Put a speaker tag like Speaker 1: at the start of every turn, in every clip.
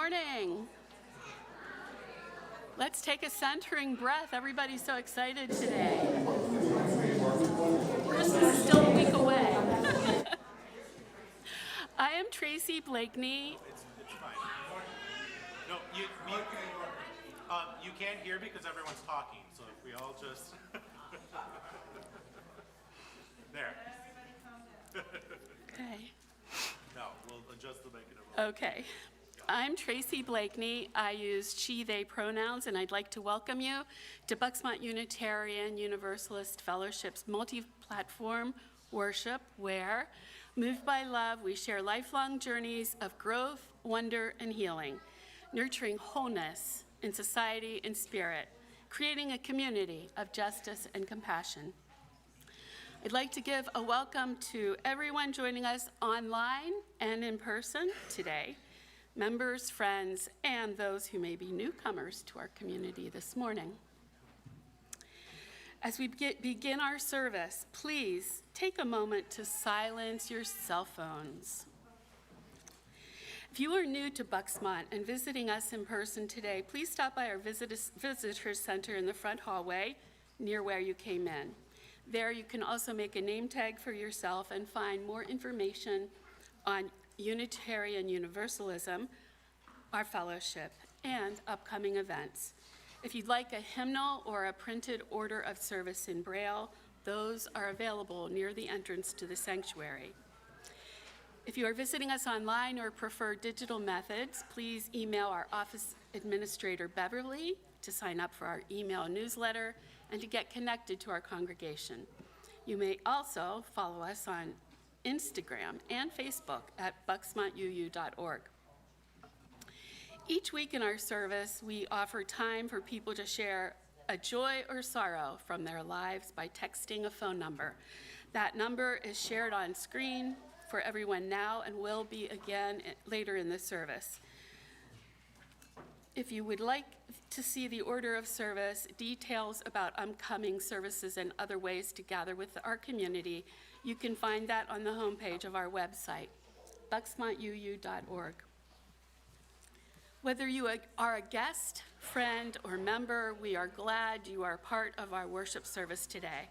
Speaker 1: morning. Let's take a centering breath. Everybody's so excited today. Christmas is still a week away. I am Tracy Blakeney.
Speaker 2: It's fine. No, you can't hear because everyone's talking. So if we all just there.
Speaker 1: Okay.
Speaker 2: No, we'll adjust the mic in a moment.
Speaker 1: Okay. I'm Tracy Blakeney. I use she, they pronouns, and I'd like to welcome you to Bucksmont Unitarian Universalist Fellowship's multi-platform worship where, moved by love, we share lifelong journeys of growth, wonder, and healing, nurturing wholeness in society and spirit, creating a community of justice and compassion. I'd like to give a welcome to everyone joining us online and in person today, members, friends, and those who may be newcomers to our community this morning. As we begin our service, please take a moment to silence your cell phones. If you are new to Bucksmont and visiting us in person today, please stop by our visitor center in the front hallway near where you came in. There you can also make a name tag for yourself and find more information on Unitarian Universalism, our fellowship, and upcoming events. If you'd like a hymnal or a printed order of service in Braille, those are available near the entrance to the sanctuary. If you are visiting us online or prefer digital methods, please email our office administrator, Beverly, to sign up for our email newsletter and to get connected to our congregation. You may also follow us on Instagram and Facebook at bucksmontuu.org. Each week in our service, we offer time for people to share a joy or sorrow from their lives by texting a phone number. That number is shared on screen for everyone now and will be again later in the service. If you would like to see the order of service, details about upcoming services, and other ways to gather with our community, you can find that on the homepage of our website, bucksmontuu.org. Whether you are a guest, friend, or member, we are glad you are part of our worship service today.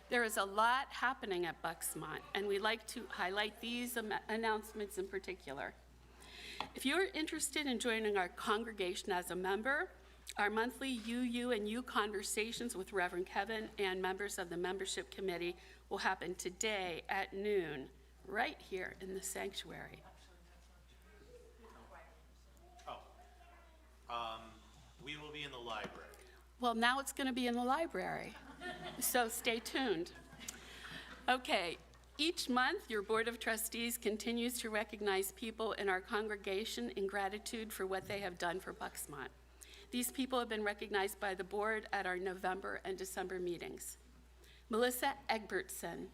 Speaker 1: There is a lot happening at Bucksmont, and we'd like to highlight these announcements in particular. If you're interested in joining our congregation as a member, our monthly UU and U conversations with Reverend Kevin and members of the membership committee will happen today at noon, right here in the sanctuary.
Speaker 2: We will be in the library.
Speaker 1: Well, now it's going to be in the library, so stay tuned. Okay. Each month, your Board of Trustees continues to recognize people in our congregation in gratitude for what they have done for Bucksmont. These people have been recognized by the board at our November and December meetings. Melissa Egbertson,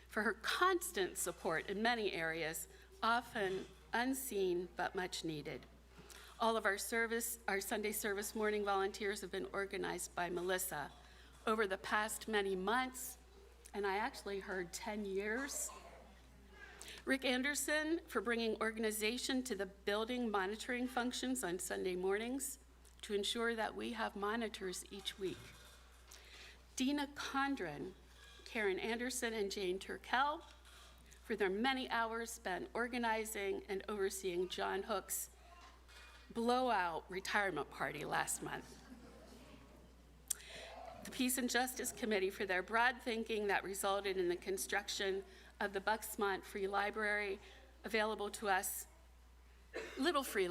Speaker 1: for her constant support in many areas, often unseen but much needed. All of our Sunday service morning volunteers have been organized by Melissa over the past many months, and I actually heard 10 years. Rick Anderson for bringing organization to the building monitoring functions on Sunday mornings to ensure that we have monitors each week. Dina Condren, Karen Anderson, and Jane Turkel for their many hours spent organizing and overseeing John Hook's blowout retirement party last month. The Peace and Justice Committee for their broad thinking that resulted in the construction of the Bucksmont Free Library, available to us, Little Free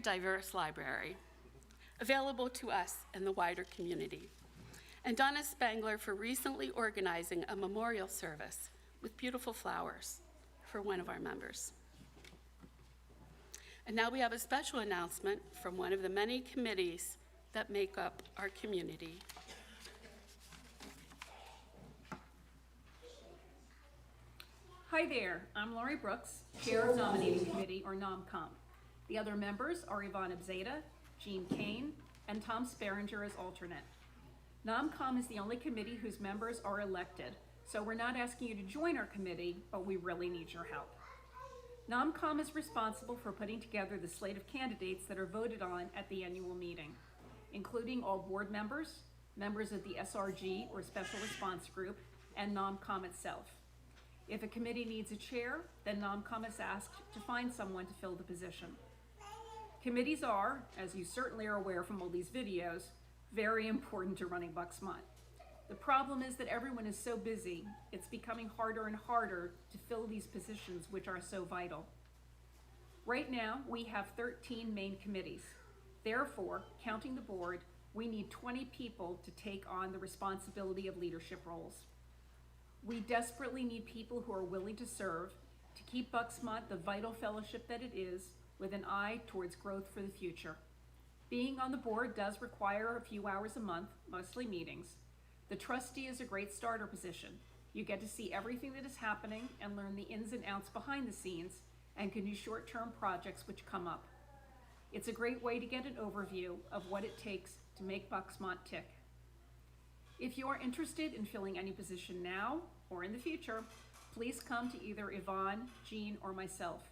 Speaker 1: Diverse Library, available to us and the wider community. And Donna Spangler for recently organizing a memorial service with beautiful flowers for one of our members. And now we have a special announcement from one of the many committees that make up our community.
Speaker 3: Hi there, I'm Lori Brooks, Chair of Nominating Committee, or NomComp. The other members are Yvonne Abzeda, Jean Kane, and Tom Sperringer as alternate. NomCom is the only committee whose members are elected, so we're not asking you to join our committee, but we really need your help. NOMCOM is responsible for putting together the slate of candidates that are voted on at the annual meeting, including all board members, members of the SRG or Special Response Group, and NOMCOM itself. If a committee needs a chair, then NOMCOM is asked to find someone to fill the position. Committees are, as you certainly are aware from all these videos, very important to running Bucksmont. The problem is that everyone is so busy, it's becoming harder and harder to fill these positions which are so vital. Right now, we have 13 main committees. Therefore, counting the board, we need 20 people to take on the responsibility of leadership roles. We desperately need people who are willing to serve, to keep Bucksmont the vital fellowship that it is, with an eye towards growth for the future. Being on the board does require a few hours a month, mostly meetings. The trustee is a great starter position. You get to see everything that is happening and learn the ins and outs behind the scenes, and can do short-term projects which come up. It's a great way to get an overview of what it takes to make Bucksmont tick. If you are interested in filling any position now or in the future, please come to either Yvonne, Jean, or myself.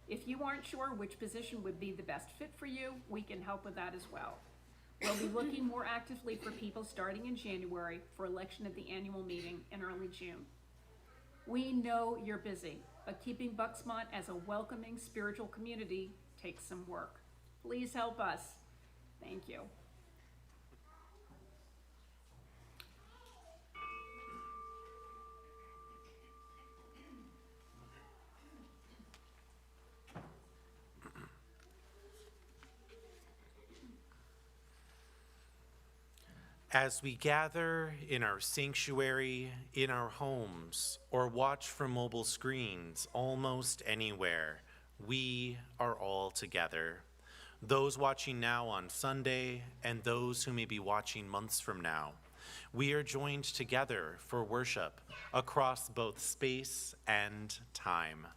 Speaker 3: If you aren't sure which position would be the best fit for you, we can help with that as well. We'll be looking more actively for people starting in January for election at the annual meeting in early June. We know you're busy, but keeping Bucksmont as a welcoming spiritual community takes some work. Please help us. Thank you.
Speaker 2: As we gather in our sanctuary, in our homes, or watch from mobile screens almost anywhere, we are all together. Those watching now on Sunday and those who may be watching months from now, we are joined together for worship across both space and time.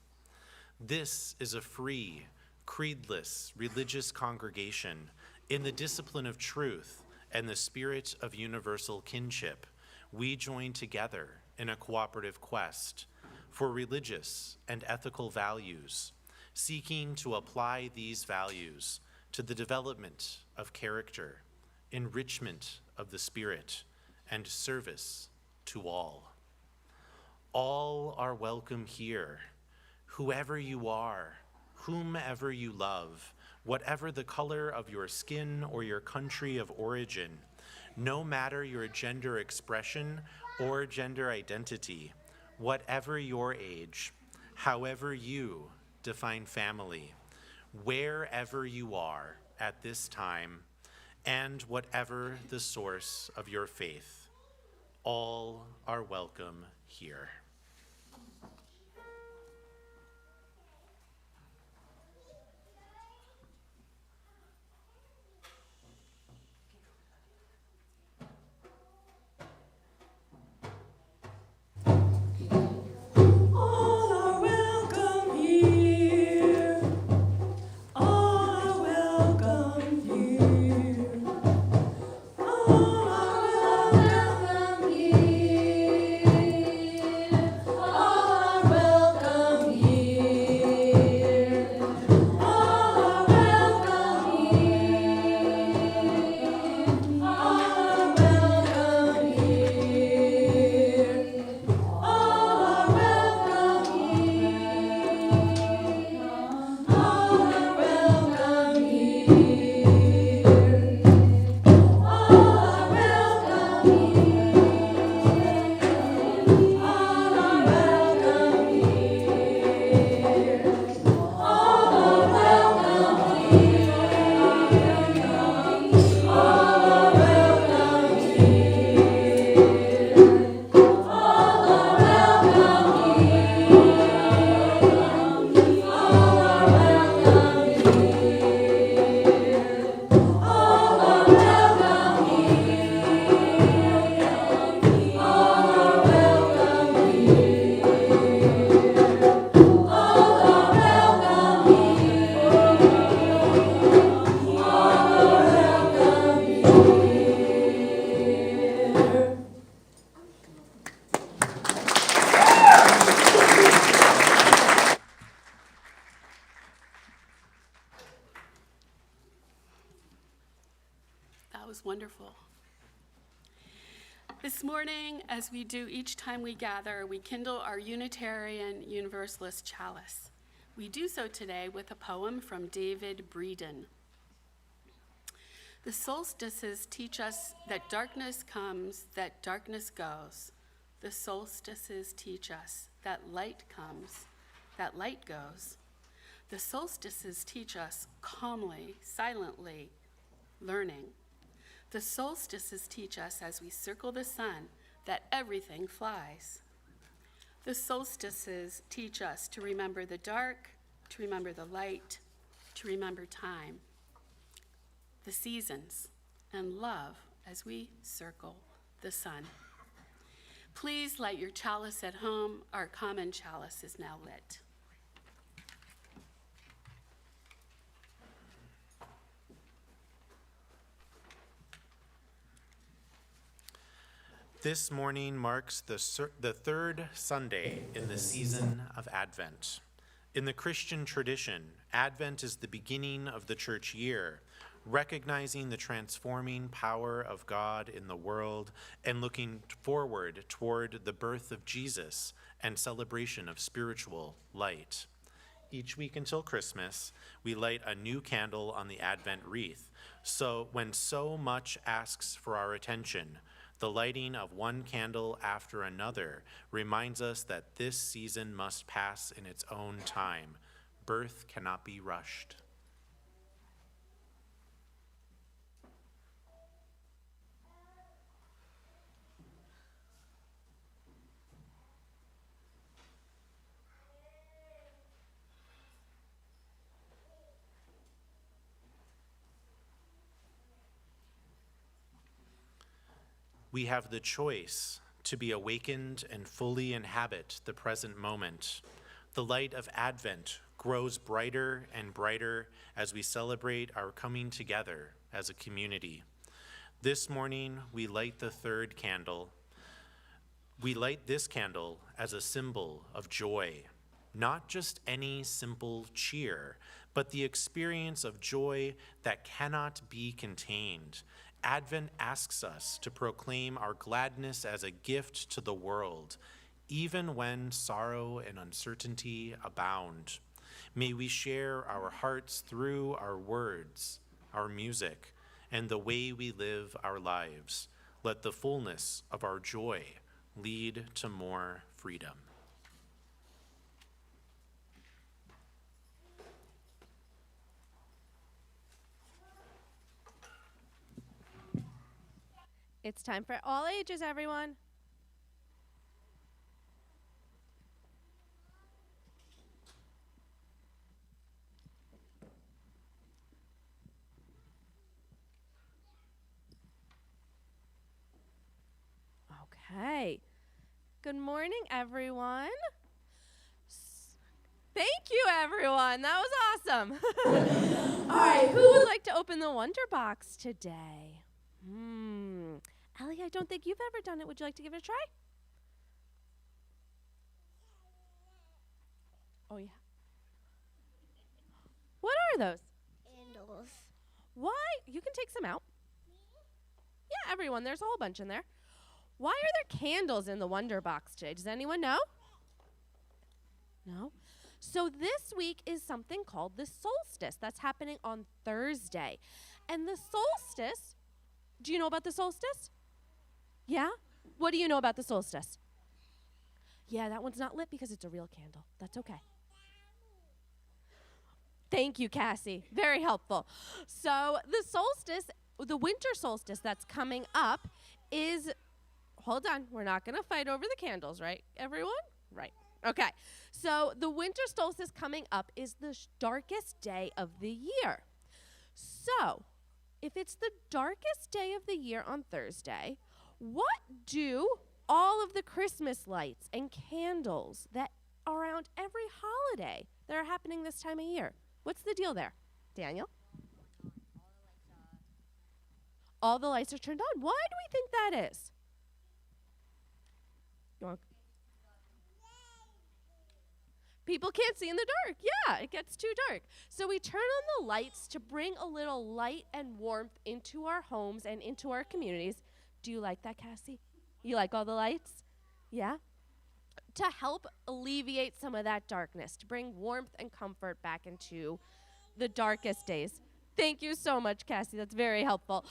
Speaker 2: This is a free, creedless, religious congregation in the discipline of truth and the spirit of universal kinship. We join together in a cooperative quest for religious and ethical values, seeking to apply these values to the development of character, enrichment of the spirit, and service to all. All are welcome here, whoever you are, whomever you love, whatever the color of your skin or your country of origin, no matter your gender expression or gender identity, whatever your age, however you define family, wherever you are at this time, and whatever the source of your faith, all are welcome here.
Speaker 4: Welcome here.
Speaker 1: was wonderful. This morning, as we do each time we gather, we kindle our Unitarian Universalist chalice. We do so today with a poem from David Breeden. The solstices teach us that darkness comes, that darkness goes. The solstices teach us that light comes, that light goes. The solstices teach us calmly, silently, learning. The solstices teach us as we circle the sun that everything flies. The solstices teach us to remember the dark, to remember the light, to remember time, the seasons, and love as we circle the sun. Please light your chalice at home. Our common chalice is now lit.
Speaker 2: This morning marks the third Sunday in the season of Advent. In the Christian tradition, Advent is the beginning of the church year, recognizing the transforming power of God in the world and looking forward toward the birth of Jesus and celebration of spiritual light. Each week until Christmas, we light a new candle on the Advent wreath. So when so much asks for our attention, the lighting of one candle after another reminds us that this season must pass in its own time. Birth cannot be rushed. We have the choice to be awakened and fully inhabit the present moment. The light of Advent grows brighter and brighter as we celebrate our coming together as a community. This morning, we light the third candle. We light this candle as a symbol of joy, not just any simple cheer, but the experience of joy that cannot be contained. Advent asks us to proclaim our gladness as a gift to the world, even when sorrow and uncertainty abound. May we share our hearts through our words, our music, and the way we live our lives. Let the fullness of our joy lead to more freedom.
Speaker 4: It's time for all ages, everyone. Okay. Good morning, everyone. Thank you, everyone. That was awesome. All right, who would like to open the Wonder Box today? Ellie, I don't think you've ever done it. Would you like to give it a try? Oh, yeah. What are those?
Speaker 5: Candles.
Speaker 4: Why? You can take some out. Yeah, everyone. There's a whole bunch in there. Why are there candles in the Wonder Box today? Does anyone know? No? So this week is something called the solstice. That's happening on Thursday. And the solstice, do you know about the solstice? Yeah? What do you know about the solstice? Yeah, that one's not lit because it's a real candle. That's okay. Thank you, Cassie. Very helpful. So the solstice, the winter solstice that's coming up is, hold on, we're not going to fight over the candles, right, everyone? Right. Okay. So the winter solstice coming up is the darkest day of the year. So if it's the darkest day of the year on Thursday, what do all of the Christmas lights and candles that are around every holiday that are happening this time of year? What's the deal there? Daniel? All the lights are turned on. Why do we think that is? You want people can't see in the dark. Yeah, it gets too dark. So we turn on the lights to bring a little light and warmth into our homes and into our communities. Do you like that, Cassie? You like all the lights? Yeah? To help alleviate some of that darkness, to bring warmth and comfort back into the darkest days. Thank you so much, Cassie. That's very helpful.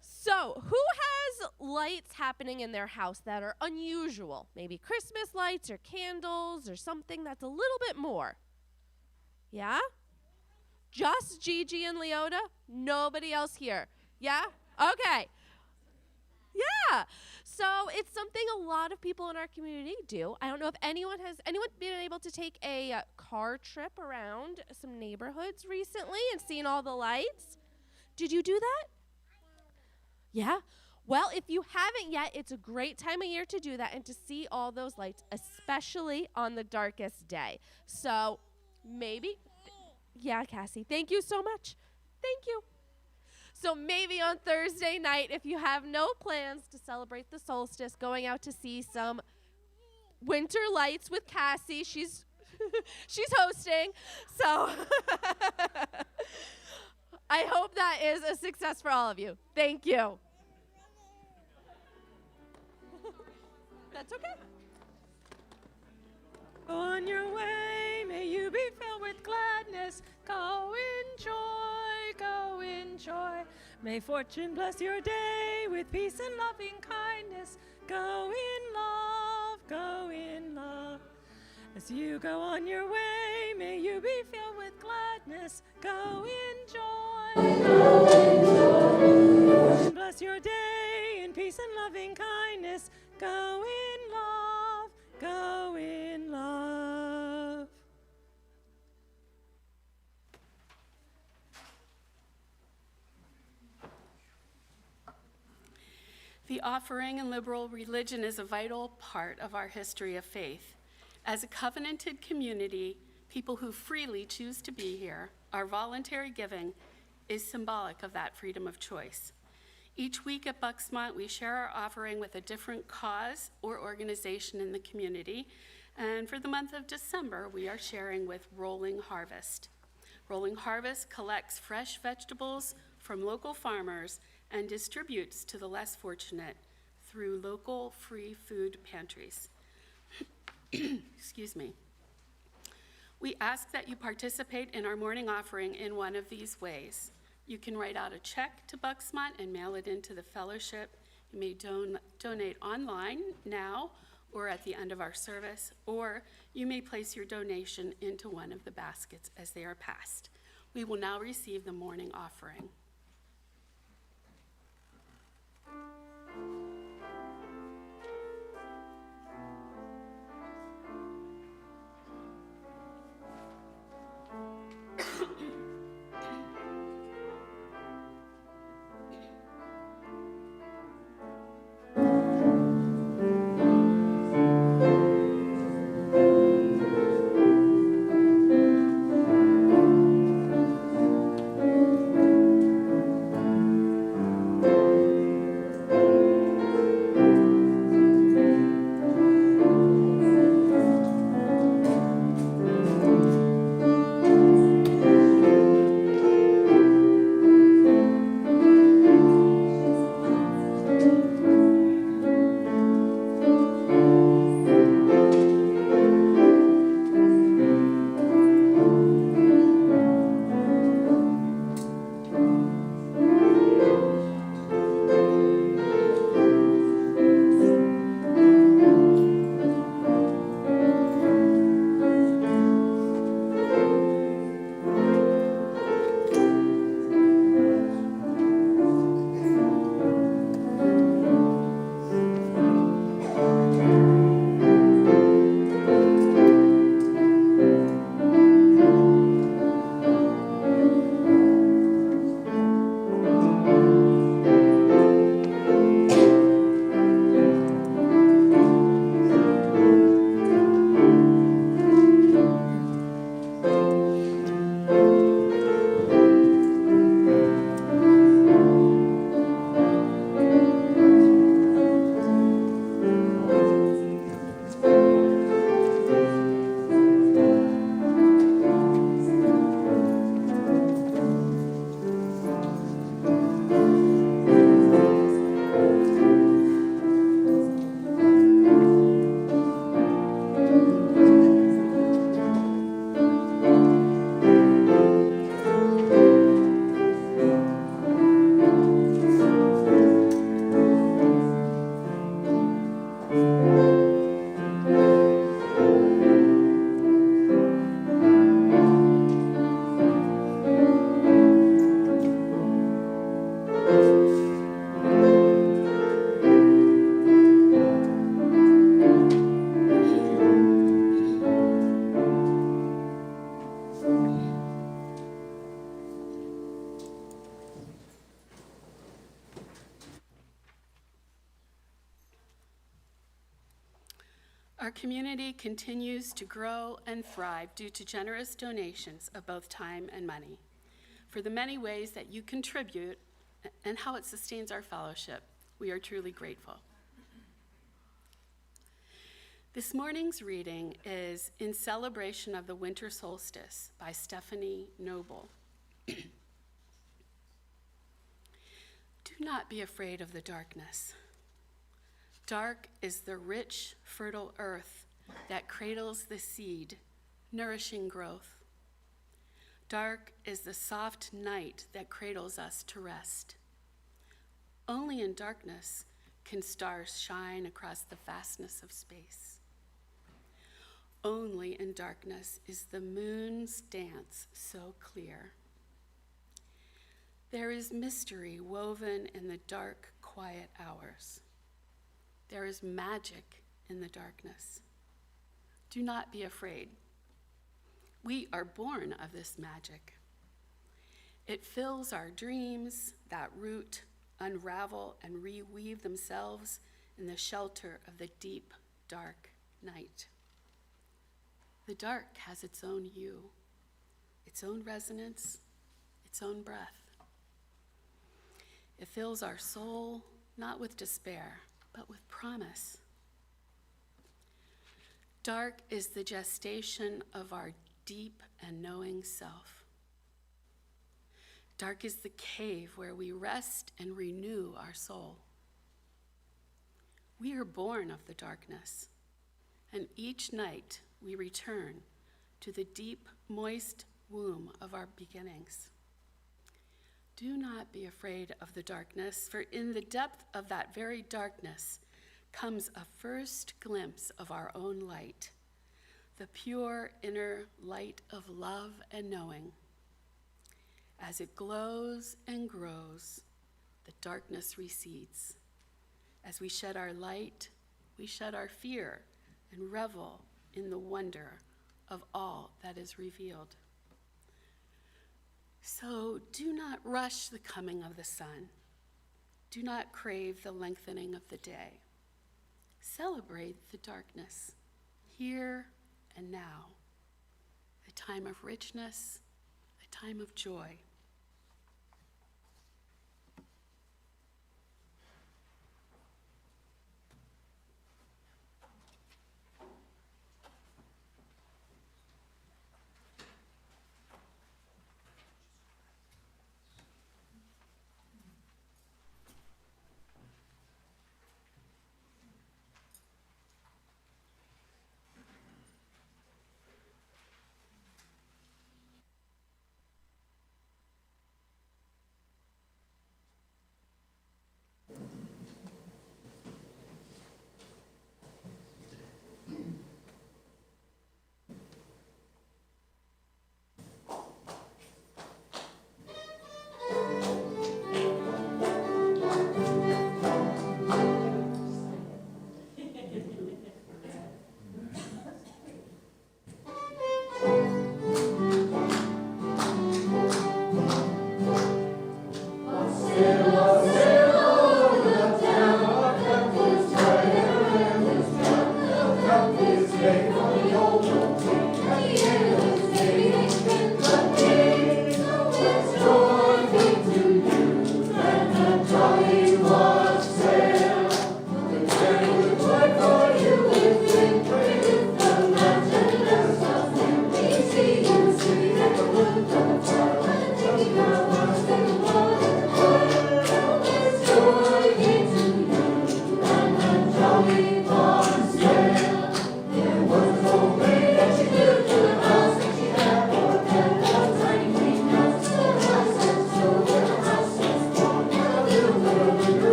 Speaker 4: So, who has lights happening in their house that are unusual? Maybe Christmas lights or candles or something that's a little bit more. Yeah? Just Gigi and Leota? Nobody else here. Yeah? Okay. Yeah. So it's something a lot of people in our community do. I don't know if anyone been able to take a car trip around some neighborhoods recently and seen all the lights? Did you do that? Yeah? Well, if you haven't yet, it's a great time of year to do that and to see all those lights, especially on the darkest day. So maybe, yeah, Cassie, thank you so much. Thank you. So maybe on Thursday night, if you have no plans to celebrate the solstice, going out to see some winter lights with Cassie. She's hosting. So I hope that is a success for all of you. Thank you. That's okay.
Speaker 5: Go on your way, may you be filled with gladness. Go in joy, go in joy. May fortune bless your day with peace and loving kindness. Go in love, go in love. As you go on your way, may you be filled with gladness. Go in joy, go in joy. Fortune bless your day in peace and loving kindness. Go in love, go in love.
Speaker 1: The offering and liberal religion is a vital part of our history of faith. As a covenanted community, people who freely choose to be here, our voluntary giving is symbolic of that freedom of choice. Each week at Bucksmont, we share our offering with a different cause or organization in the community. And for the month of December, we are sharing with Rolling Harvest. Rolling Harvest collects fresh vegetables from local farmers and distributes to the less fortunate through local free food pantries. Excuse me. We ask that you participate in our morning offering in one of these ways. You can write out a check to Bucksmont and mail it into the fellowship. You may donate online now or at the end of our service, or you may place your donation into one of the baskets as they are passed. We will now receive the morning offering. Our community continues to grow and thrive due to generous donations of both time and money. For the many ways that you contribute and how it sustains our fellowship, we are truly grateful. This morning's reading is In Celebration of the Winter Solstice by Stephanie Noble. Do not be afraid of the darkness. Dark is the rich, fertile earth that cradles the seed, nourishing growth. Dark is the soft night that cradles us to rest. Only in darkness can stars shine across the vastness of space. Only in darkness is the moon's dance so clear. There is mystery woven in the dark, quiet hours. There is magic in the darkness. Do not be afraid. We are born of this magic. It fills our dreams that root, unravel, and reweave themselves in the shelter of the deep, dark night. The dark has its own hue, its own resonance, its own breath. It fills our soul not with despair, but with promise. Dark is the gestation of our deep and knowing self. Dark is the cave where we rest and renew our soul. We are born of the darkness, and each night we return to the deep, moist womb of our beginnings. Do not be afraid of the darkness, for in the depth of that very darkness comes a first glimpse of our own light, the pure inner light of love and knowing. As it glows and grows, the darkness recedes. As we shed our light, we shed our fear and revel in the wonder of all that is revealed. So do not rush the coming of the sun. Do not crave the lengthening of the day. Celebrate the darkness, here and now, a time of richness, a time of joy.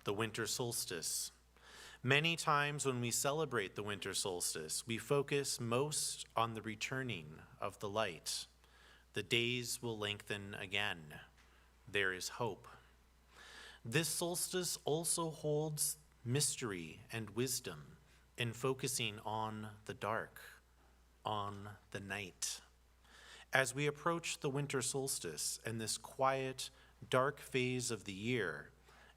Speaker 2: the winter solstice. Many times when we celebrate the winter solstice, we focus most on the returning of the light. The days will lengthen again. There is hope. This solstice also holds mystery and wisdom in focusing on the dark, on the night. As we approach the winter solstice and this quiet, dark phase of the year,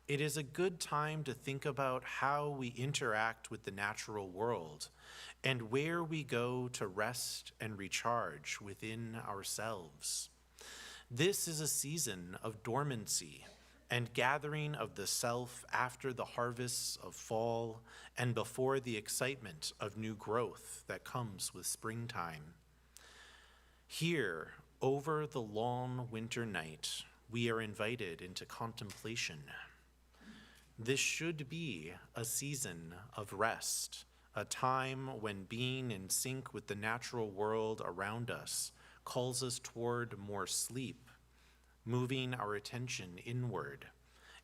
Speaker 2: it is a good time to think about how we interact with the natural world and where we go to rest and recharge within ourselves. This is a season of dormancy and gathering of the self after the harvests of fall and before the excitement of new growth that comes with springtime. Here, over the long winter night, we are invited into contemplation. This should be a season of rest, a time when being in sync with the natural world around us calls us toward more sleep, moving our attention inward,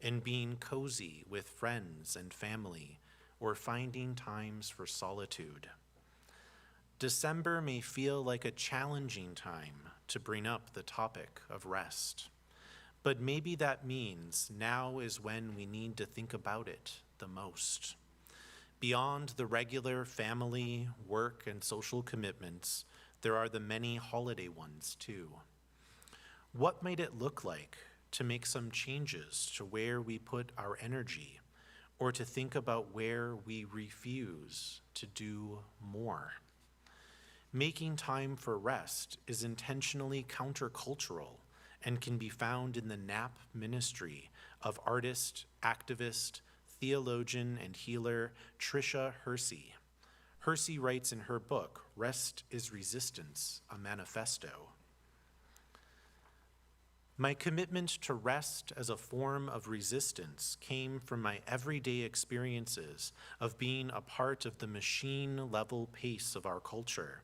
Speaker 2: and being cozy with friends and family, or finding times for solitude. December may feel like a challenging time to bring up the topic of rest. But maybe that means now is when we need to think about it the most. Beyond the regular family, work, and social commitments, there are the many holiday ones too. What might it look like to make some changes to where we put our energy, or to think about where we refuse to do more? Making time for rest is intentionally countercultural and can be found in the NAP ministry of artist, activist, theologian, and healer Tricia Hersey. Hersey writes in her book, Rest is Resistance, a Manifesto. My commitment to rest as a form of resistance came from my everyday experiences of being a part of the machine-level pace of our culture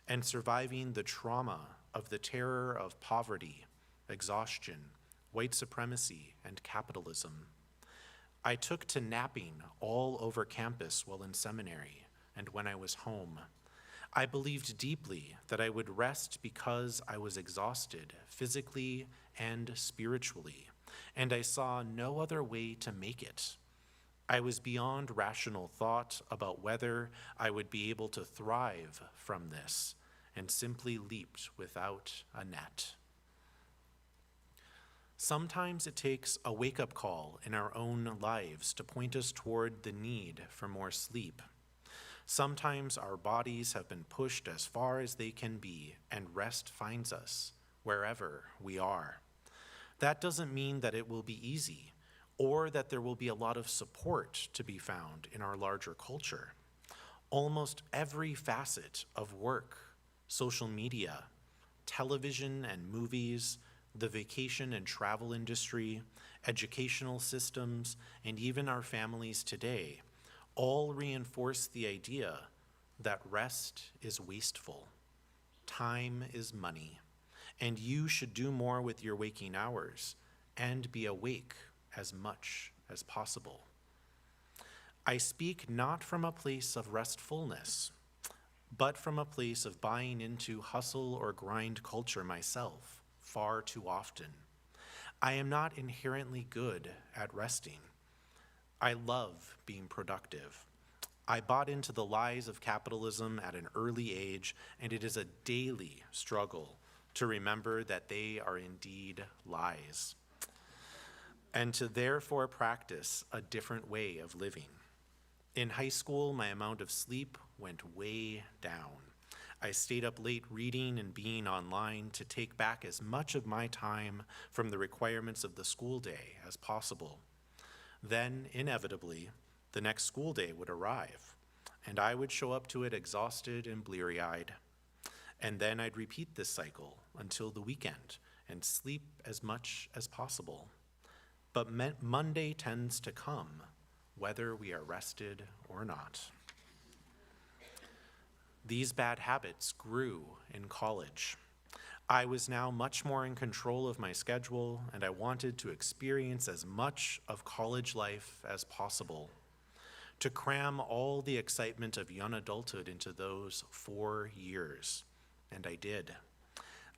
Speaker 2: and surviving the trauma of the terror of poverty, exhaustion, white supremacy, and capitalism. I took to napping all over campus while in seminary and when I was home. I believed deeply that I would rest because I was exhausted physically and spiritually, and I saw no other way to make it. I was beyond rational thought about whether I would be able to thrive from this, and simply leaped without a net. Sometimes it takes a wake-up call in our own lives to point us toward the need for more sleep. Sometimes our bodies have been pushed as far as they can be, and rest finds us wherever we are. That doesn't mean that it will be easy, or that there will be a lot of support to be found in our larger culture. Almost every facet of work, social media, television and movies, the vacation and travel industry, educational systems, and even our families today all reinforce the idea that rest is wasteful. Time is money, and you should do more with your waking hours and be awake as much as possible. I speak not from a place of restfulness, but from a place of buying into hustle or grind culture myself far too often. I am not inherently good at resting. I love being productive. I bought into the lies of capitalism at an early age, and it is a daily struggle to remember that they are indeed lies, and to therefore practice a different way of living. In high school, my amount of sleep went way down. I stayed up late reading and being online to take back as much of my time from the requirements of the school day as possible. Then, inevitably, the next school day would arrive, and I would show up to it exhausted and bleary-eyed. And then I'd repeat this cycle until the weekend and sleep as much as possible. But Monday tends to come, whether we are rested or not. These bad habits grew in college. I was now much more in control of my schedule, and I wanted to experience as much of college life as possible, to cram all the excitement of young adulthood into those 4 years, and I did.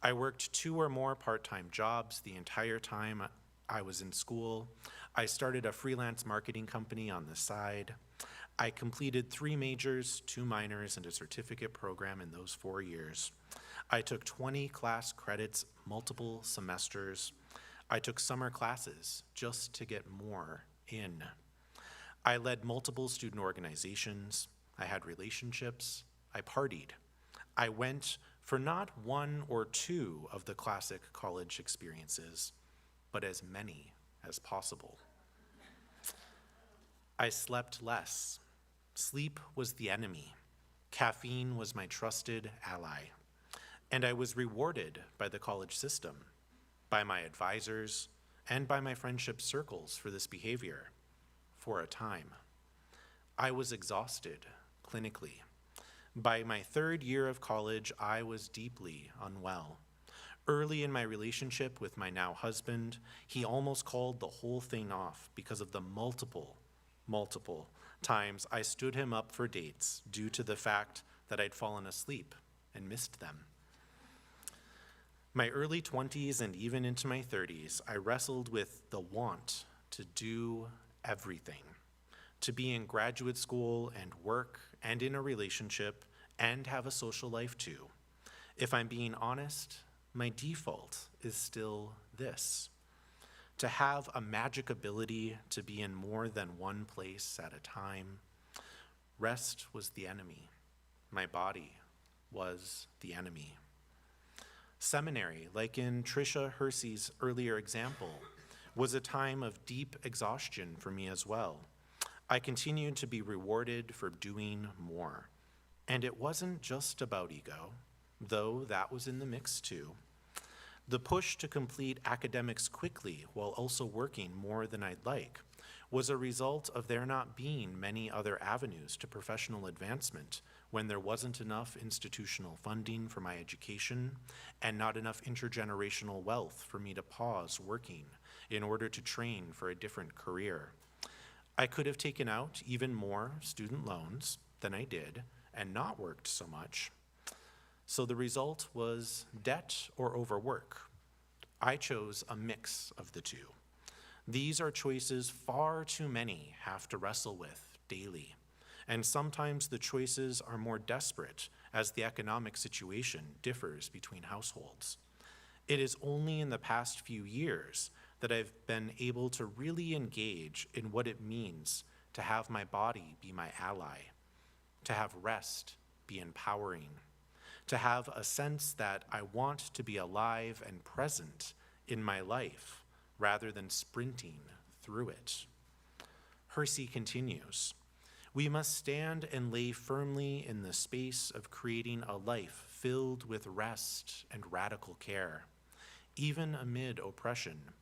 Speaker 2: I worked 2 or more part-time jobs the entire time I was in school. I started a freelance marketing company on the side. I completed 3 majors, 2 minors, and a certificate program in those 4 years. I took 20 class credits, multiple semesters. I took summer classes just to get more in. I led multiple student organizations. I had relationships. I partied. I went for not 1 or 2 of the classic college experiences, but as many as possible. I slept less. Sleep was the enemy. Caffeine was my trusted ally. And I was rewarded by the college system, by my advisors, and by my friendship circles for this behavior, for a time. I was exhausted, clinically. By my 3rd year of college, I was deeply unwell. Early in my relationship with my now husband, he almost called the whole thing off because of the multiple times I stood him up for dates due to the fact that I'd fallen asleep and missed them. My early 20s and even into my 30s, I wrestled with the want to do everything, to be in graduate school and work and in a relationship and have a social life too. If I'm being honest, my default is still this: to have a magic ability to be in more than one place at a time. Rest was the enemy. My body was the enemy. Seminary, like in Tricia Hersey's earlier example, was a time of deep exhaustion for me as well. I continued to be rewarded for doing more. And it wasn't just about ego, though that was in the mix too. The push to complete academics quickly while also working more than I'd like was a result of there not being many other avenues to professional advancement when there wasn't enough institutional funding for my education and not enough intergenerational wealth for me to pause working in order to train for a different career. I could have taken out even more student loans than I did and not worked so much. So the result was debt or overwork. I chose a mix of the two. These are choices far too many have to wrestle with daily. And sometimes the choices are more desperate as the economic situation differs between households. It is only in the past few years that I've been able to really engage in what it means to have my body be my ally, to have rest be empowering, to have a sense that I want to be alive and present in my life rather than sprinting through it. Hersey continues, "We must stand and lay firmly in the space of creating a life filled with rest and radical care. Even amid oppression,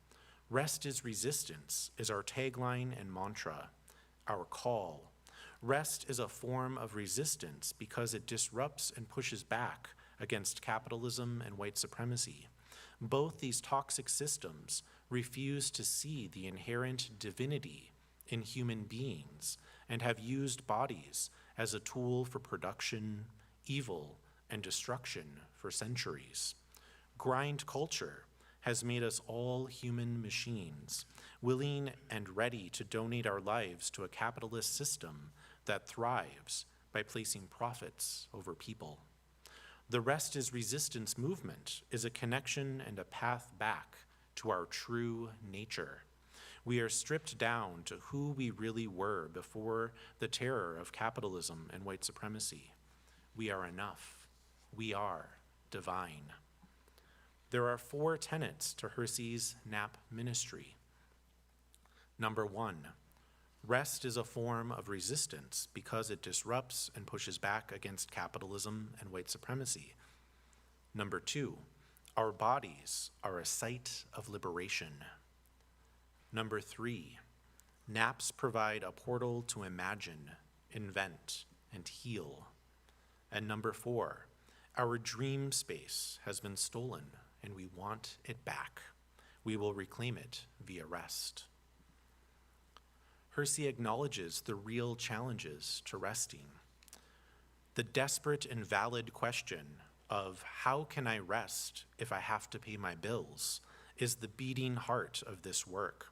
Speaker 2: rest is resistance is our tagline and mantra, our call. Rest is a form of resistance because it disrupts and pushes back against capitalism and white supremacy. Both these toxic systems refuse to see the inherent divinity in human beings and have used bodies as a tool for production, evil, and destruction for centuries. Grind culture has made us all human machines, willing and ready to donate our lives to a capitalist system that thrives by placing profits over people. The Rest is Resistance movement is a connection and a path back to our true nature. We are stripped down to who we really were before the terror of capitalism and white supremacy. We are enough. We are divine." There are 4 tenets to Hersey's NAP ministry. Number 1, rest is a form of resistance because it disrupts and pushes back against capitalism and white supremacy. Number 2, our bodies are a site of liberation. Number 3, naps provide a portal to imagine, invent, and heal. And number 4, Our dream space has been stolen, and we want it back. We will reclaim it via rest. Hersey acknowledges the real challenges to resting. The desperate and valid question of how can I rest if I have to pay my bills is the beating heart of this work.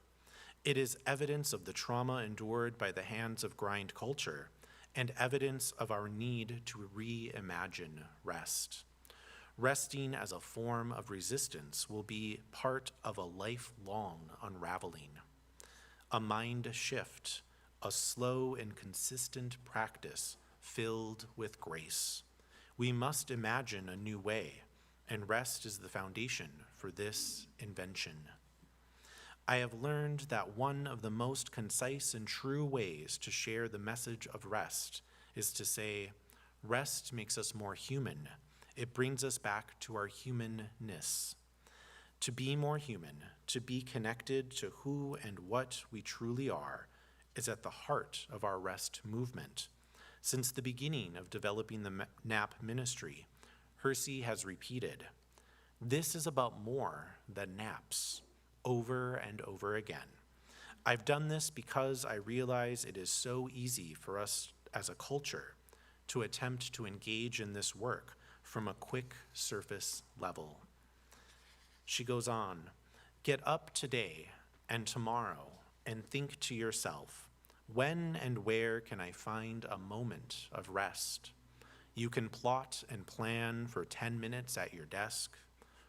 Speaker 2: It is evidence of the trauma endured by the hands of grind culture and evidence of our need to reimagine rest. Resting as a form of resistance will be part of a lifelong unraveling. A mind shift, a slow and consistent practice filled with grace. We must imagine a new way, and rest is the foundation for this invention. I have learned that one of the most concise and true ways to share the message of rest is to say, rest makes us more human. It brings us back to our humanness. To be more human, to be connected to who and what we truly are, is at the heart of our rest movement. Since the beginning of developing the NAP ministry, Hersey has repeated, "This is about more than naps," over and over again. I've done this because I realize it is so easy for us as a culture to attempt to engage in this work from a quick surface level. She goes on, "Get up today and tomorrow and think to yourself, when and where can I find a moment of rest? You can plot and plan for 10 minutes at your desk,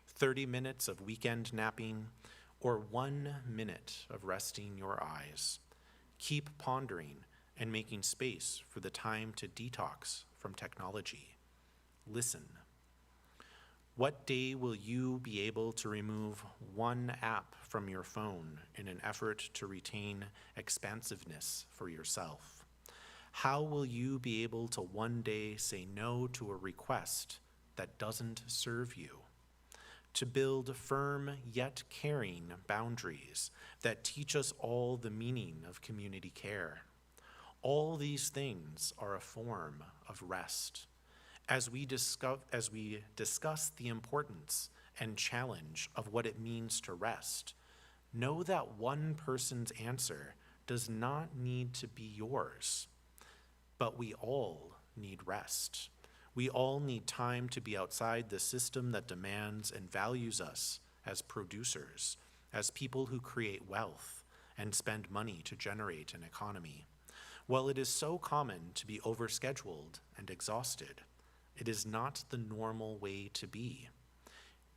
Speaker 2: 30 minutes of weekend napping, or 1 minute of resting your eyes. Keep pondering and making space for the time to detox from technology. Listen. What day will you be able to remove one app from your phone in an effort to retain expansiveness for yourself? How will you be able to one day say no to a request that doesn't serve you? To build firm yet caring boundaries that teach us all the meaning of community care. All these things are a form of rest. As we discuss the importance and challenge of what it means to rest, know that one person's answer does not need to be yours, but we all need rest. We all need time to be outside the system that demands and values us as producers, as people who create wealth and spend money to generate an economy. While it is so common to be overscheduled and exhausted, it is not the normal way to be.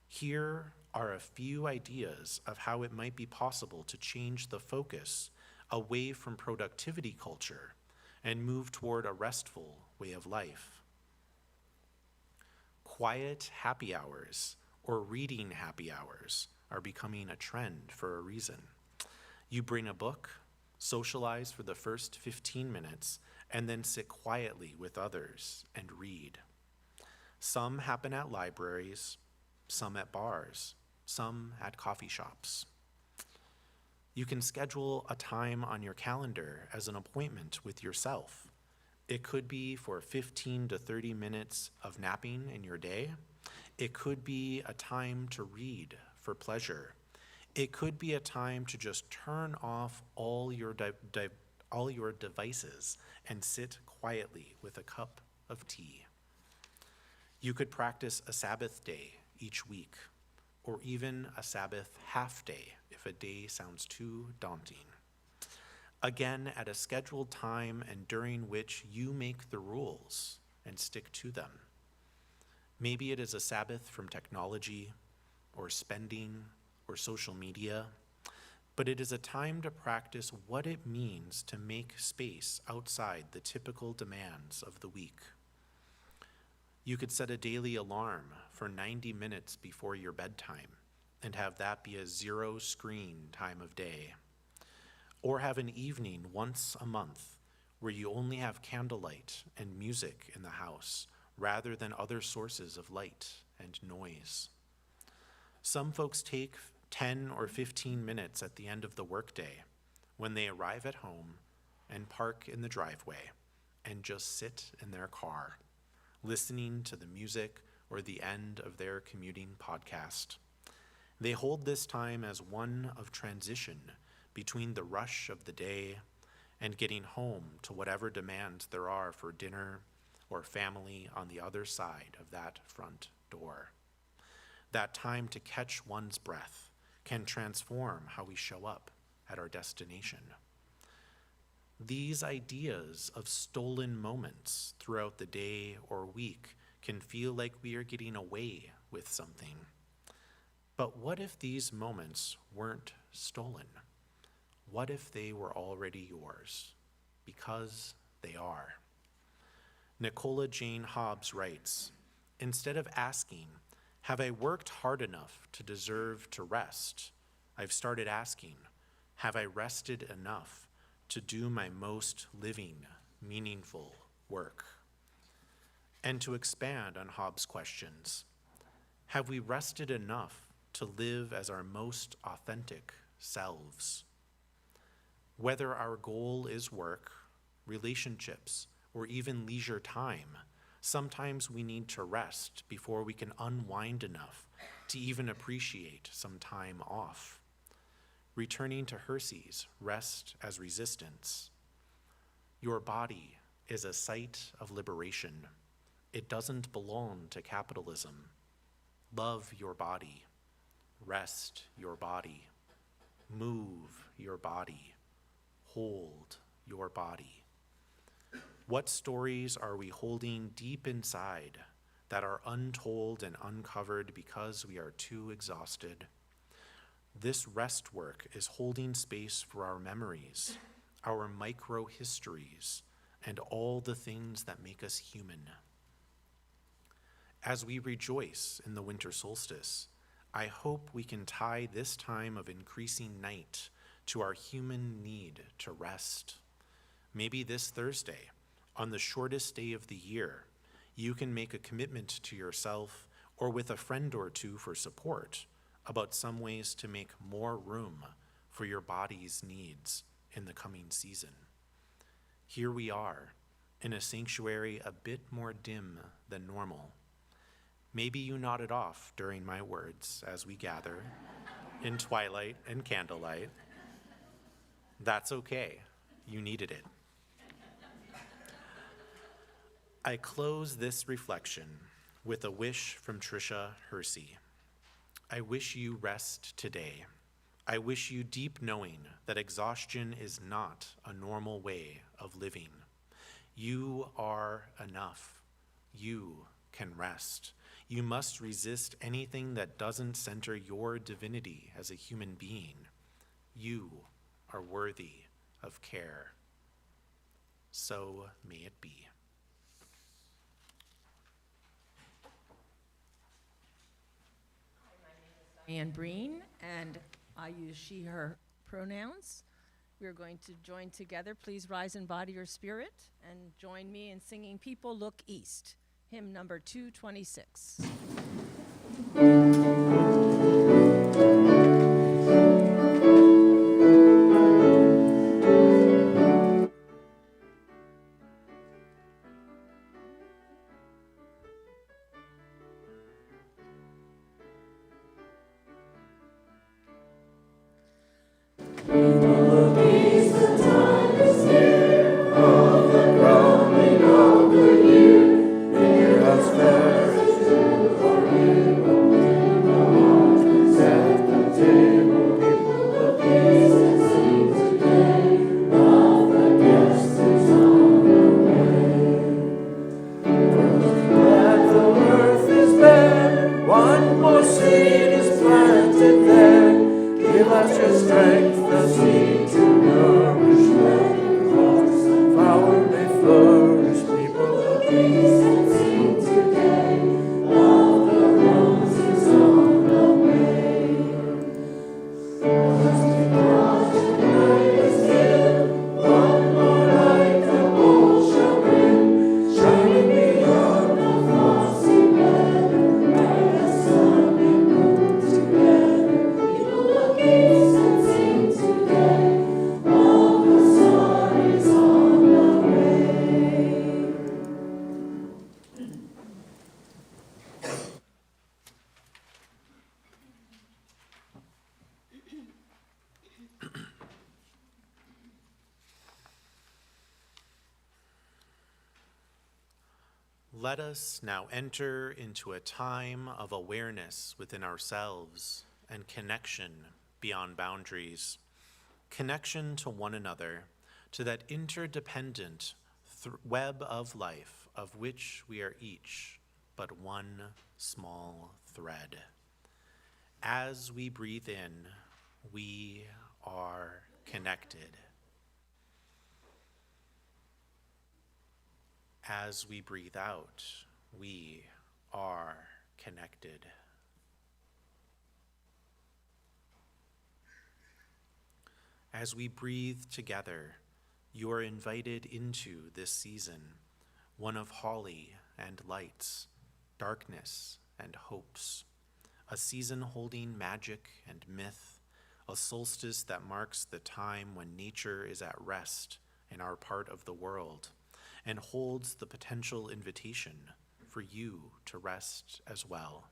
Speaker 2: Here are a few ideas of how it might be possible to change the focus away from productivity culture and move toward a restful way of life. Quiet happy hours or reading happy hours are becoming a trend for a reason. You bring a book, socialize for the first 15 minutes, and then sit quietly with others and read. Some happen at libraries, some at bars, some at coffee shops. You can schedule a time on your calendar as an appointment with yourself. It could be for 15 to 30 minutes of napping in your day. It could be a time to read for pleasure. It could be a time to just turn off all your devices and sit quietly with a cup of tea. You could practice a Sabbath day each week, or even a Sabbath half day if a day sounds too daunting. Again, at a scheduled time and during which you make the rules and stick to them. Maybe it is a Sabbath from technology, or spending, or social media, but it is a time to practice what it means to make space outside the typical demands of the week. You could set a daily alarm for 90 minutes before your bedtime and have that be a zero screen time of day. Or have an evening once a month where you only have candlelight and music in the house rather than other sources of light and noise. Some folks take 10 or 15 minutes at the end of the workday when they arrive at home and park in the driveway and just sit in their car, listening to the music or the end of their commuting podcast. They hold this time as one of transition between the rush of the day and getting home to whatever demands there are for dinner or family on the other side of that front door. That time to catch one's breath can transform how we show up at our destination. These ideas of stolen moments throughout the day or week can feel like we are getting away with something. But what if these moments weren't stolen? What if they were already yours? Because they are. Nicola Jane Hobbs writes, "Instead of asking, have I worked hard enough to deserve to rest? I've started asking, have I rested enough to do my most living, meaningful work?" And to expand on Hobbs' questions, have we rested enough to live as our most authentic selves? Whether our goal is work, relationships, or even leisure time, sometimes we need to rest before we can unwind enough to even appreciate some time off. Returning to Hersey's Rest as Resistance. Your body is a site of liberation. It doesn't belong to capitalism. Love your body. Rest your body. Move your body. Hold your body. What stories are we holding deep inside that are untold and uncovered because we are too exhausted? This rest work is holding space for our memories, our micro-histories, and all the things that make us human. As we rejoice in the winter solstice, I hope we can tie this time of increasing night to our human need to rest. Maybe this Thursday, on the shortest day of the year, you can make a commitment to yourself or with a friend or two for support about some ways to make more room for your body's needs in the coming season. Here we are, in a sanctuary a bit more dim than normal. Maybe you nodded off during my words as we gather in twilight and candlelight. That's okay, you needed it. I close this reflection with a wish from Tricia Hersey. I wish you rest today. I wish you deep knowing that exhaustion is not a normal way of living. You are enough. You can rest. You must resist anything that doesn't center your divinity as a human being. You are worthy of care. So may it be.
Speaker 5: Anne Breen, and I use she, her pronouns. We're going to join together. Please rise in body or spirit and join me in singing People Look East, hymn number 226.
Speaker 2: Let us now enter into a time of awareness within ourselves and connection beyond boundaries. Connection to one another, to that interdependent web of life of which we are each but one small thread. As we breathe in, we are connected. As we breathe out, we are connected. As we breathe together, you are invited into this season, one of holly and lights, darkness and hopes, a season holding magic and myth, a solstice that marks the time when nature is at rest in our part of the world, and holds the potential invitation for you to rest as well.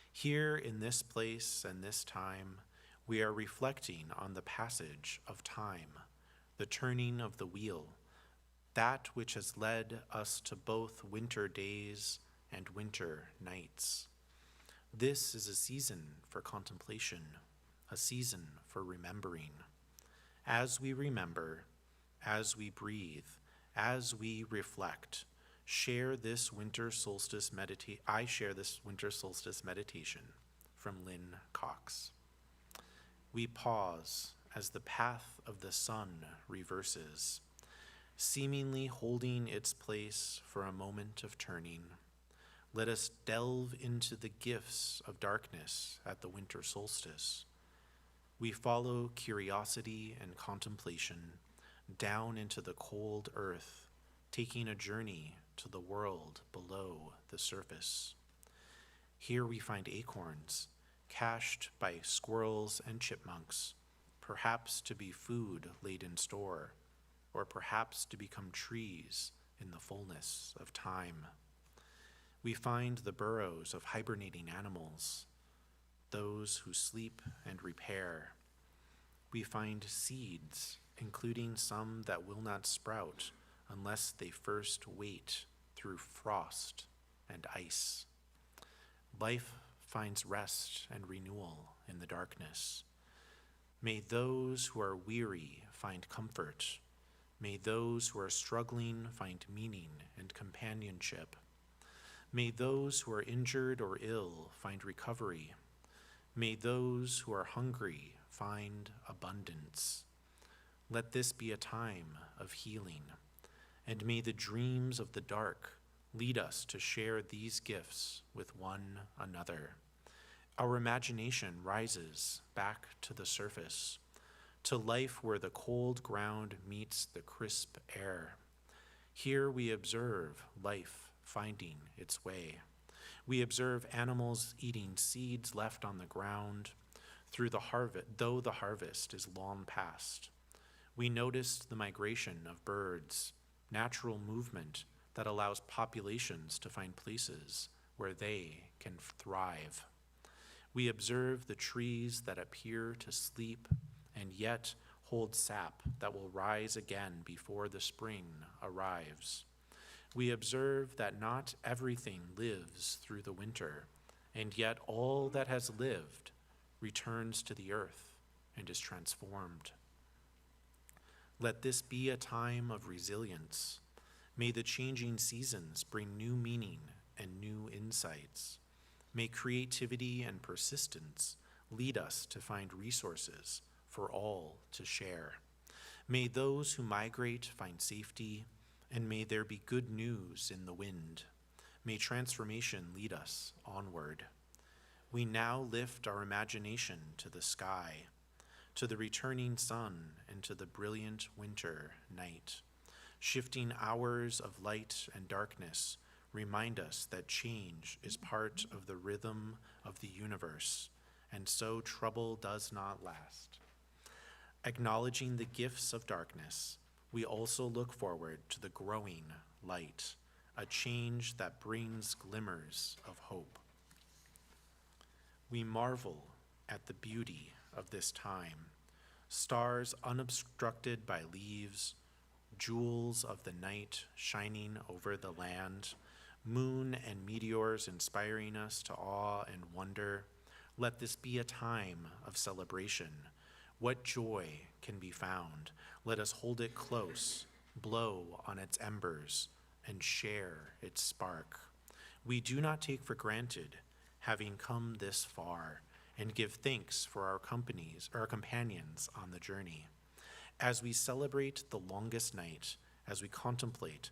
Speaker 2: Here in this place and this time, we are reflecting on the passage of time, the turning of the wheel, that which has led us to both winter days and winter nights. This is a season for contemplation, a season for remembering. As we remember, as we breathe, as we reflect, I share this winter solstice meditation from Lynn Cox. We pause as the path of the sun reverses, seemingly holding its place for a moment of turning. Let us delve into the gifts of darkness at the winter solstice. We follow curiosity and contemplation down into the cold earth, taking a journey to the world below the surface. Here we find acorns, cached by squirrels and chipmunks, perhaps to be food laid in store, or perhaps to become trees in the fullness of time. We find the burrows of hibernating animals, those who sleep and repair. We find seeds, including some that will not sprout unless they first wait through frost and ice. Life finds rest and renewal in the darkness. May those who are weary find comfort. May those who are struggling find meaning and companionship. May those who are injured or ill find recovery. May those who are hungry find abundance. Let this be a time of healing, and may the dreams of the dark lead us to share these gifts with one another. Our imagination rises back to the surface, to life where the cold ground meets the crisp air. Here we observe life finding its way. We observe animals eating seeds left on the ground though the harvest is long past. We notice the migration of birds, natural movement that allows populations to find places where they can thrive. We observe the trees that appear to sleep and yet hold sap that will rise again before the spring arrives. We observe that not everything lives through the winter, and yet all that has lived returns to the earth and is transformed. Let this be a time of resilience. May the changing seasons bring new meaning and new insights. May creativity and persistence lead us to find resources for all to share. May those who migrate find safety, and may there be good news in the wind. May transformation lead us onward. We now lift our imagination to the sky, to the returning sun, and to the brilliant winter night. Shifting hours of light and darkness remind us that change is part of the rhythm of the universe, and so trouble does not last. Acknowledging the gifts of darkness, we also look forward to the growing light, a change that brings glimmers of hope. We marvel at the beauty of this time, stars unobstructed by leaves, jewels of the night shining over the land, moon and meteors inspiring us to awe and wonder. Let this be a time of celebration. What joy can be found? Let us hold it close, blow on its embers, and share its spark. We do not take for granted having come this far, and give thanks for our companions on the journey. As we celebrate the longest night, as we contemplate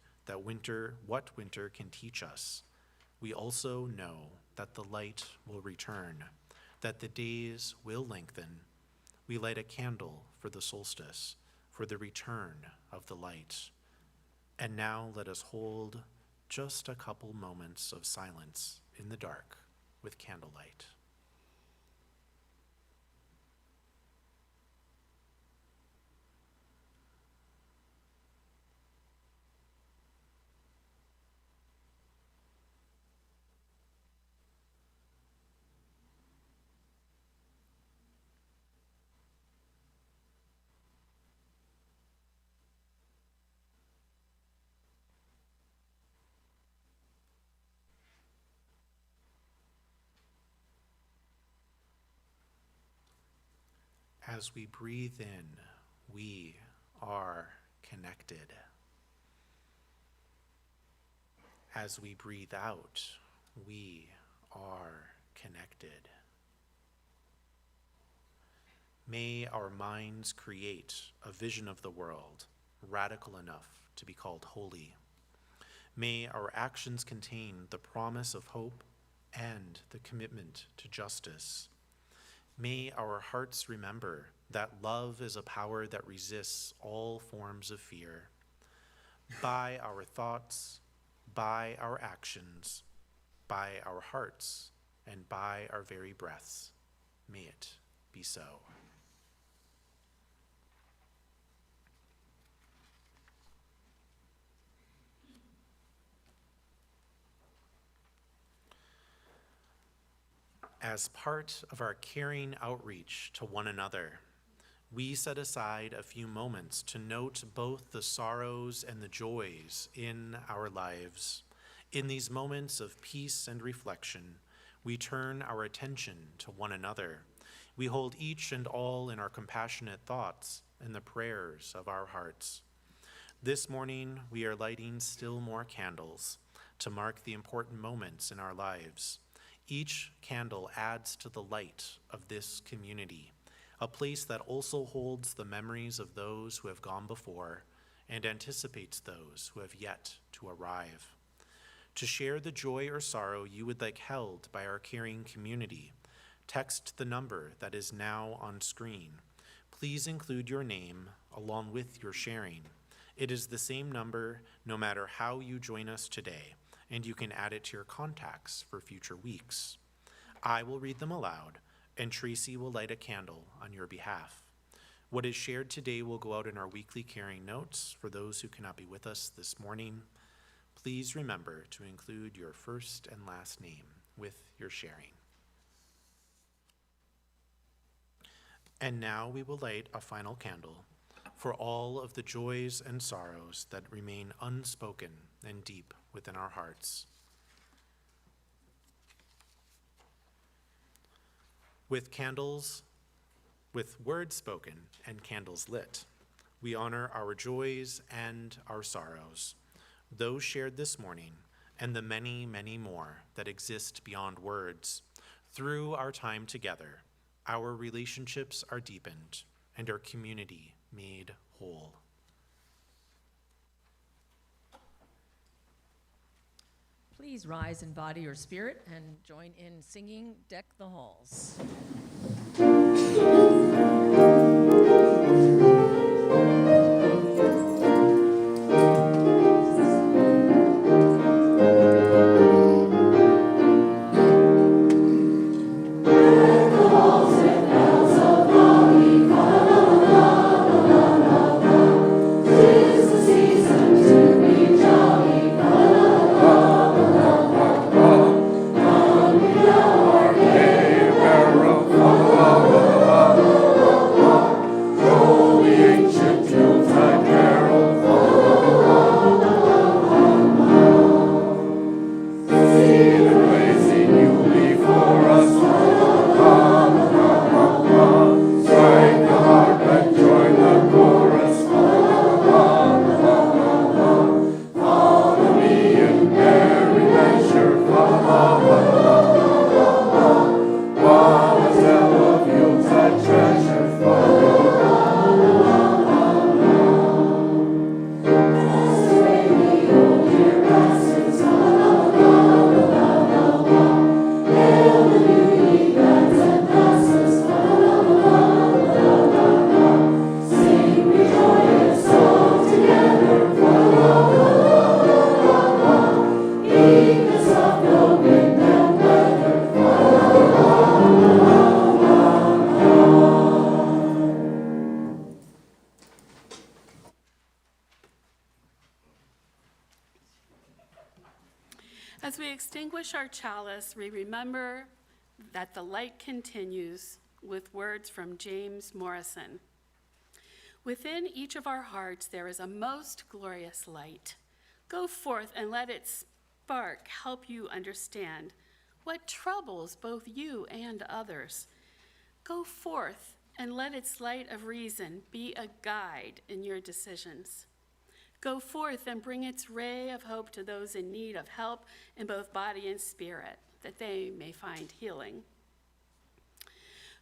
Speaker 2: what winter can teach us, we also know that the light will return, that the days will lengthen. We light a candle for the solstice, for the return of the light. And now let us hold just a couple moments of silence in the dark with candlelight. As we breathe in, we are connected. As we breathe out, we are connected. May our minds create a vision of the world radical enough to be called holy. May our actions contain the promise of hope and the commitment to justice. May our hearts remember that love is a power that resists all forms of fear. By our thoughts, by our actions, by our hearts, and by our very breaths, may it be so. As part of our caring outreach to one another, we set aside a few moments to note both the sorrows and the joys in our lives. In these moments of peace and reflection, we turn our attention to one another. We hold each and all in our compassionate thoughts and the prayers of our hearts. This morning, we are lighting still more candles to mark the important moments in our lives. Each candle adds to the light of this community, a place that also holds the memories of those who have gone before and anticipates those who have yet to arrive. To share the joy or sorrow you would like held by our caring community, text the number that is now on screen. Please include your name along with your sharing. It is the same number no matter how you join us today, and you can add it to your contacts for future weeks. I will read them aloud, and Tracy will light a candle on your behalf. What is shared today will go out in our weekly caring notes for those who cannot be with us this morning. Please remember to include your first and last name with your sharing. And now we will light a final candle for all of the joys and sorrows that remain unspoken and deep within our hearts. With words spoken and candles lit, we honor our joys and our sorrows, those shared this morning, and the many, many more that exist beyond words. Through our time together, our relationships are deepened and our community made whole.
Speaker 5: Please rise in body or spirit and join in singing Deck the Halls.
Speaker 6: Oh,
Speaker 1: As we extinguish our chalice, we remember that the light continues with words from James Morrison. Within each of our hearts there is a most glorious light. Go forth and let its spark help you understand what troubles both you and others. Go forth and let its light of reason be a guide in your decisions. Go forth and bring its ray of hope to those in need of help in both body and spirit, that they may find healing.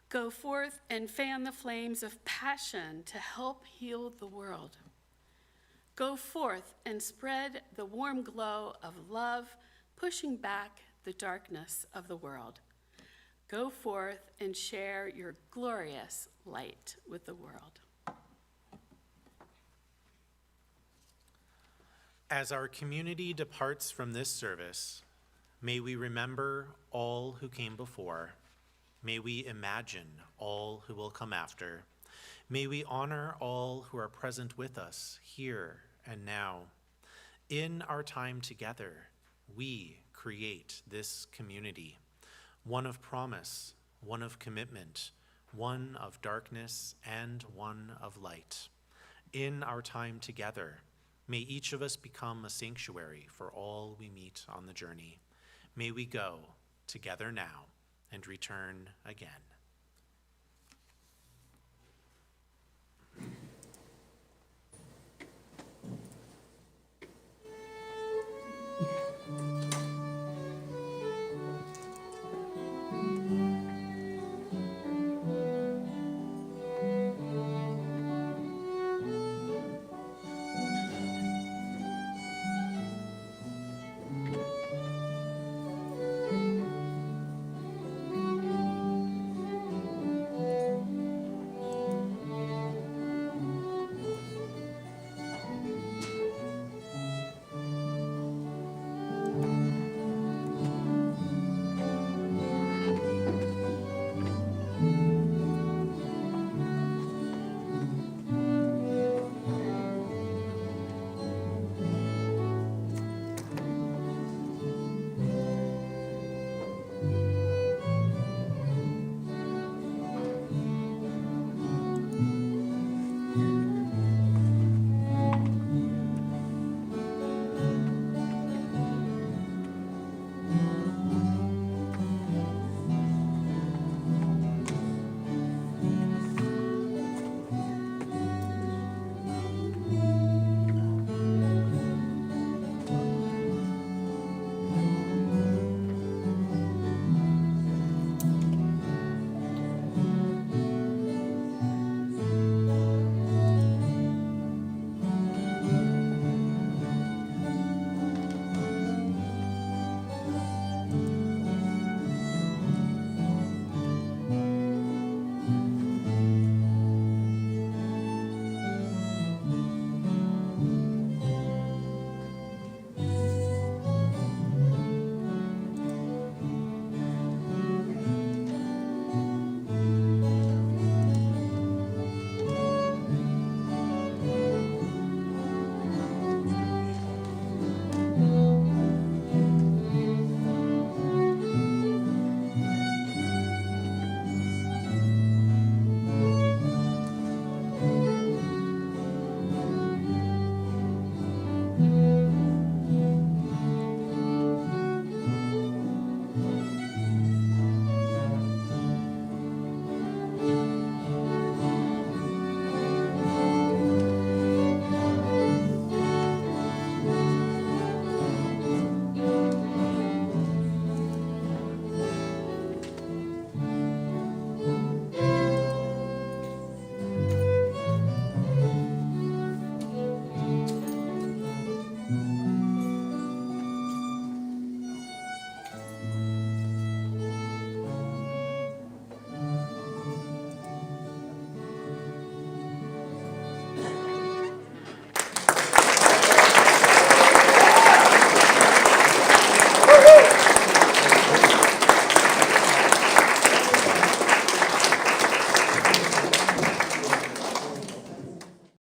Speaker 1: Go forth and fan the flames of passion to help heal the world. Go forth and spread the warm glow of love, pushing back the darkness of the world. Go forth and share your glorious light with the world.
Speaker 2: As our community departs from this service, may we remember all who came before. May we imagine all who will come after. May we honor all who are present with us here and now. In our time together, we create this community, one of promise, one of commitment, one of darkness, and one of light. In our time together, may each of us become a sanctuary for all we meet on the journey. May we go together now and return again.